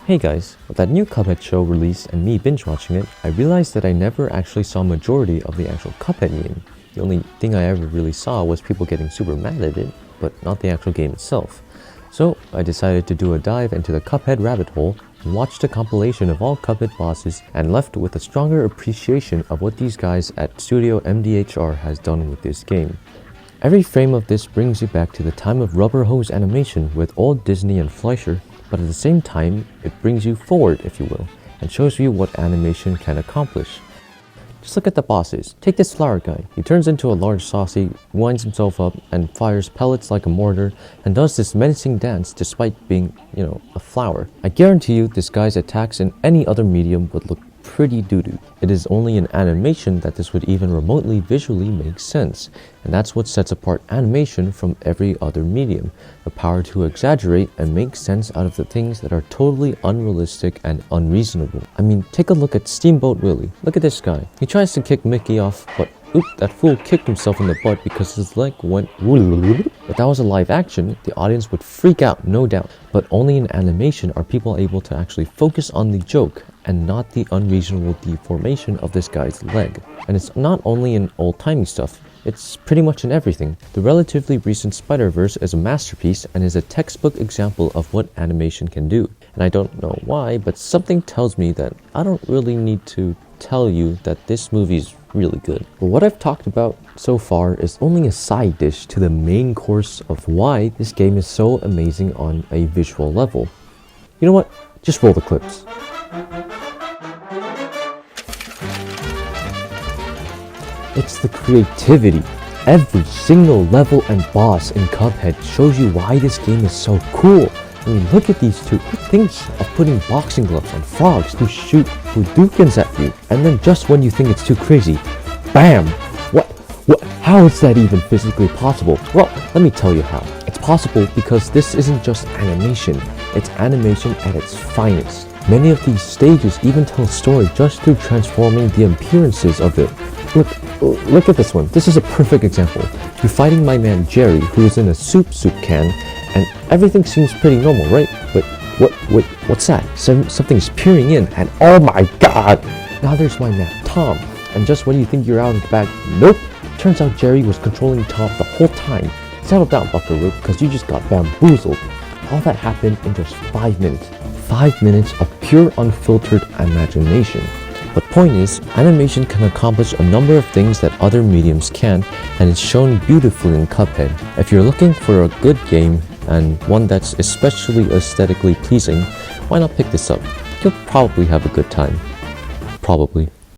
Hey guys, with that new Cuphead show released and me binge watching it, I realized that I never actually saw majority of the actual Cuphead meme. The only thing I ever really saw was people getting super mad at it, but not the actual game itself. So I decided to do a dive into the Cuphead rabbit hole and watched a compilation of all Cuphead bosses and left with a stronger appreciation of what these guys at Studio MDHR has done with this game. Every frame of this brings you back to the time of rubber hose animation with old Disney and Fleischer, but at the same time, it brings you forward, if you will, and shows you what animation can accomplish. Just look at the bosses. Take this flower guy. He turns into a large saucy, winds himself up, and fires pellets like a mortar, and does this menacing dance despite being, a flower. I guarantee you this guy's attacks in any other medium would look pretty doo-doo. It is only in animation that this would even remotely visually make sense, and that's what sets apart animation from every other medium, the power to exaggerate and make sense out of the things that are totally unrealistic and unreasonable. I mean, take a look at Steamboat Willie. Look at this guy. He tries to kick Mickey off, but oop, that fool kicked himself in the butt because his leg went woo. If that was a live action, the audience would freak out, no doubt. But only in animation are people able to actually focus on the joke and not the unreasonable deformation of this guy's leg. And it's not only in old-timey stuff, it's pretty much in everything. The relatively recent Spider-Verse is a masterpiece and is a textbook example of what animation can do. And I don't know why, but something tells me that I don't really need to tell you that this movie is really good. But what I've talked about so far is only a side dish to the main course of why this game is so amazing on a visual level. You know what? Just roll the clips. It's the creativity. Every single level and boss in Cuphead shows you why this game is so cool. I mean, look at these two. Who thinks of putting boxing gloves on frogs to shoot Hadoukens at you? And then just when you think it's too crazy, BAM! What? How is that even physically possible? Well, let me tell you how. It's possible because this isn't just animation. It's animation at its finest. Many of these stages even tell a story just through transforming the appearances of it. Look at this one. This is a perfect example. You're fighting my man Jerry, who is in a soup can, and everything seems pretty normal, right? But what's that? Something's peering in, and oh my god! Now there's my man Tom, and just when you think you're out of the bag, nope! Turns out Jerry was controlling Tom the whole time. Settle down, Buckaroo, because you just got bamboozled. All that happened in just 5 minutes. 5 minutes of pure unfiltered imagination. But point is, animation can accomplish a number of things that other mediums can't, and it's shown beautifully in Cuphead. If you're looking for a good game, and one that's especially aesthetically pleasing, why not pick this up? You'll probably have a good time. Probably.